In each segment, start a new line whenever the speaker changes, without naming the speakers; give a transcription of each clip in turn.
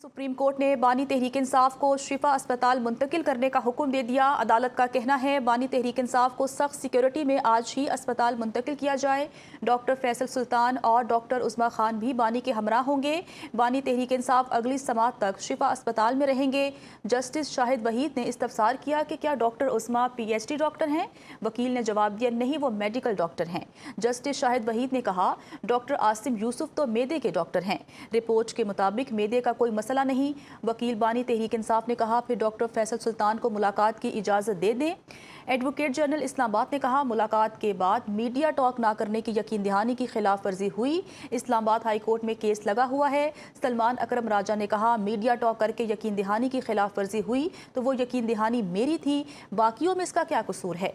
Supreme court ने बानी तहरीक इंसाफ को शिफा अस्पताल मुंतकिल करने का हुक्म दे दिया। अदालत का कहना है बानी तहरीक इंसाफ को सख्त सिक्योरिटी में आज ही अस्पताल मुंतकिल किया जाए। डॉक्टर फैसल सुल्तान और डॉक्टर उस्मा खान भी बानी के हमरा होंगे। बानी तहरीक इंसाफ अगली समात तक शिफा अस्पताल में रहेंगे। जस्टिस शाहिद वहीद ने इस्तफसार किया कि क्या डॉक्टर उस्मा PhD डॉक्टर हैं। वकील ने जवाब दिया नहीं, वो मेडिकल डॉक्टर हैं। जस्टिस शाहिद वहीद ने कहा डॉक्टर आसिम यूसुफ तो मेदे के डॉक्टर हैं। रिपोर्ट के मुताबिक मेदे का कोई मसला नहीं। वकील बानी तहरीक इंसाफ ने कहा फिर डॉक्टर फैसल सुल्तान को मुलाकात की इजाज़त दे दें। एडवोकेट जनरल इस्लामाबाद ने कहा मुलाकात के बाद मीडिया टॉक ना करने की यकीन दहानी की खिलाफ वर्जी हुई। इस्लामाबाद हाई कोर्ट में केस लगा हुआ है। सलमान अकरम राजा ने कहा मीडिया टॉक करके यकीन दहानी की खिलाफ वर्जी हुई तो वो यकीन दहानी मेरी थी, बाकियों में इसका क्या कसूर है।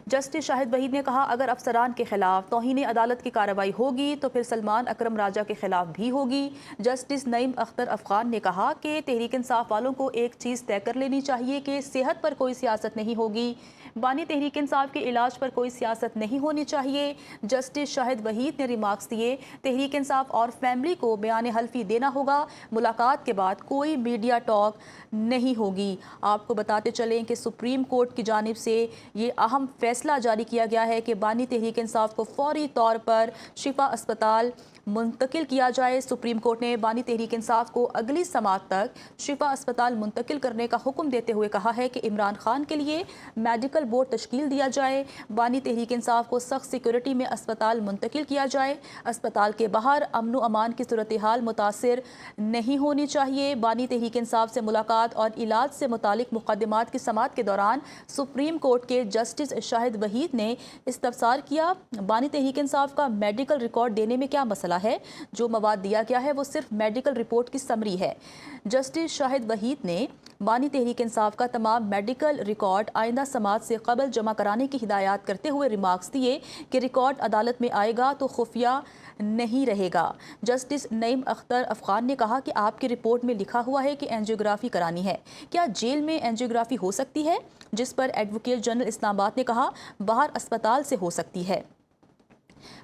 जस्टिस शाहिद वहीद ने कहा अगर अफसरान के खिलाफ तौहीन अदालत की कार्रवाई होगी तो फिर सलमान अकरम राजा के खिलाफ भी होगी। जस्टिस नईम अख्तर अफगान ने कहा कि तहरीक इंसाफ वालों को एक चीज़ तय कर लेनी चाहिए कि सेहत पर कोई सियासत नहीं होगी। बानी तहरीक इंसाफ के इलाज पर कोई सियासत नहीं होनी चाहिए। जस्टिस शाहिद वहीद ने रिमार्क्स दिए तहरीक इंसाफ और फैमिली को बयान हल्फी देना होगा। मुलाकात के बाद कोई मीडिया टॉक नहीं होगी। आपको बताते चलें कि सुप्रीम कोर्ट की जानिब से ये अहम फैसला जारी किया गया है कि बानी तहरीक इंसाफ को फौरी तौर पर शिफा अस्पताल मुंतकिल किया जाए। सुप्रीम कोर्ट ने बानी तहरीक इंसाफ को अगली समात तक शिफा अस्पताल मुंतकिल करने का हुक्म देते हुए कहा है कि इमरान खान के लिए मेडिकल बोर्ड तश्कील दिया जाए। बानी तहरीक इंसाफ को सख्त सिक्योरिटी में अस्पताल मुंतकिल किया जाए। अस्पताल के बाहर अमन व अमान की सूरत हाल मुतासिर नहीं होनी चाहिए। बानी तहरीक इंसाफ से मुलाकात और इलाज से मुतालिक मुकदमात की समात के दौरान सुप्रीम कोर्ट के जस्टिस शाहिद वहीद ने इस्तफसार किया बानी तहरीक इंसाफ का मेडिकल रिकॉर्ड देने में क्या मसला है। जो मवाद दिया गया है वो सिर्फ मेडिकल रिपोर्ट की समरी है। जस्टिस शाहिद वहीद ने बानी तहरीक इंसाफ का तमाम मेडिकल रिकॉर्ड आइंदा समात से कबल जमा कराने की हिदायत करते हुए रिमार्क्स दिए कि रिकॉर्ड अदालत में आएगा तो खुफिया नहीं रहेगा। जस्टिस नईम अख्तर अफगान ने कहा कि आपकी रिपोर्ट में लिखा हुआ है कि एंजियोग्राफी करानी है, क्या जेल में एंजियोग्राफी हो सकती है। जिस पर एडवोकेट जनरल इस्लामाबाद ने कहा बाहर अस्पताल से हो सकती है।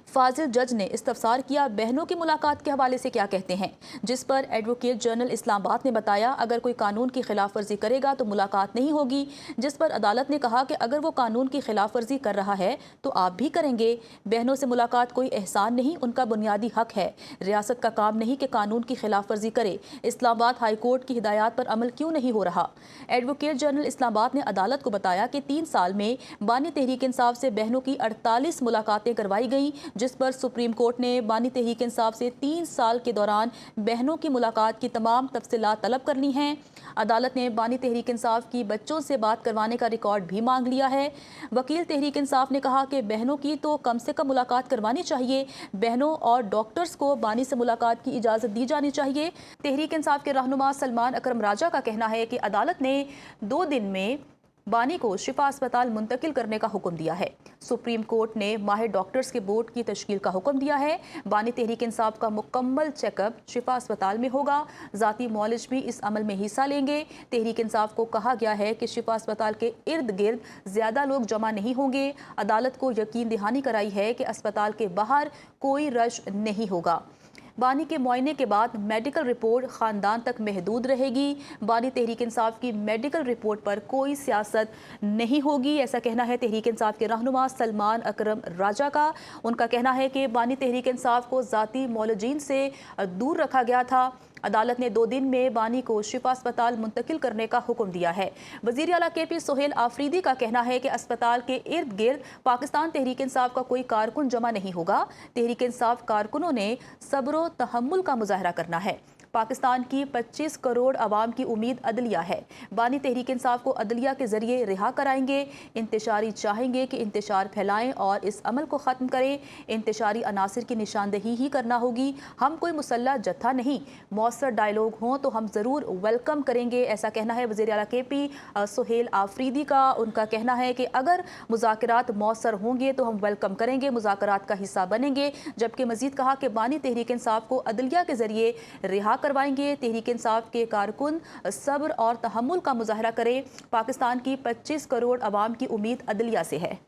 फाजिल जज ने इस्तफसार किया बहनों की मुलाकात के हवाले से क्या कहते हैं। जिस पर एडवोकेट जनरल इस्लामाबाद ने बताया अगर कोई कानून की खिलाफ वर्जी करेगा तो मुलाकात नहीं होगी। जिस पर अदालत ने कहा कि अगर वो कानून की खिलाफ वर्जी कर रहा है तो आप भी करेंगे। बहनों से मुलाकात कोई एहसान नहीं, उनका बुनियादी हक है। रियासत का काम नहीं कि कानून की खिलाफ वर्जी करे। इस्लामाबाद हाई कोर्ट की हिदायत पर अमल क्यों नहीं हो रहा। एडवोकेट जनरल इस्लामाबाद ने अदालत को बताया कि 3 साल में बानी तहरीक इंसाफ से बहनों की 48 मुलाकातें करवाई गई। जिस पर सुप्रीम कोर्ट ने बानी तहरीक इंसाफ से 3 साल के दौरान बहनों की मुलाकात की तमाम तफसीलात तलब कर ली हैं। अदालत ने बानी तहरीक इंसाफ की बच्चों से बात करवाने का रिकॉर्ड भी मांग लिया है। वकील तहरीक इंसाफ ने कहा कि बहनों की तो कम से कम मुलाकात करवानी चाहिए। बहनों और डॉक्टर्स को बानी से मुलाकात की इजाज़त दी जानी चाहिए। तहरीक इंसाफ के रहनुमा सलमान अकरम राजा का कहना है कि अदालत ने 2 दिन में बानी को शिफा अस्पताल मुंतकिल करने का हुक्म दिया है। सुप्रीम कोर्ट ने माहिर डॉक्टर्स के बोर्ड की तश्कील का हुक्म दिया है। बानी तहरीक इंसाफ का मुकम्मल चेकअप शिफा अस्पताल में होगा। ज़ाती मौलिज भी इस अमल में हिस्सा लेंगे। तहरीक इंसाफ को कहा गया है कि शिफा अस्पताल के इर्द गिर्द ज़्यादा लोग जमा नहीं होंगे। अदालत को यकीन दहानी कराई है कि अस्पताल के बाहर कोई रश नहीं होगा। बानी के मुआयने के बाद मेडिकल रिपोर्ट ख़ानदान तक महदूद रहेगी। बानी तहरीक इंसाफ की मेडिकल रिपोर्ट पर कोई सियासत नहीं होगी, ऐसा कहना है तहरीक इंसाफ के रहनुमा सलमान अकरम राजा का। उनका कहना है कि बानी तहरीक इंसाफ को ज़ाती मौलजीन से दूर रखा गया था। अदालत ने 2 दिन में बानी को शिफा अस्पताल मुंतकिल करने का हुक्म दिया है। वज़ीर आला KP सोहेल आफरीदी का कहना है कि अस्पताल के इर्द गिर्द पाकिस्तान तहरीक इंसाफ का कोई कारकुन जमा नहीं होगा। तहरीक इंसाफ कारकुनों ने सब्र व तहम्मुल का मुजाहरा करना है। पाकिस्तान की 25 करोड़ आवाम की उम्मीद अदलिया है। बानी तहरीक इंसाफ को अदलिया के जरिए रिहा कराएंगे। इंतशारी चाहेंगे कि इंतशार फैलाएं और इस अमल को ख़त्म करें। इंतशारी अनासिर की निशानदही ही करना होगी। हम कोई मुसल्लह जत्था नहीं, मौसर डायलॉग हों तो हम ज़रूर वेलकम करेंगे, ऐसा कहना है वज़ीर आला KP सोहेल आफरीदी का। उनका कहना है कि अगर मुज़ाकरात मौसर होंगे तो हम वेलकम करेंगे, मुज़ाकरात का हिस्सा बनेंगे। जबकि मज़ीद कहा कि बानी तहरीक इंसाफ को अदलिया के जरिए रिहा करवाएंगे। तहरीक इंसाफ के कारकुन सब्र और तहम्मुल का मुजाहरा करें। पाकिस्तान की 25 करोड़ आवाम की उम्मीद अदलिया से है।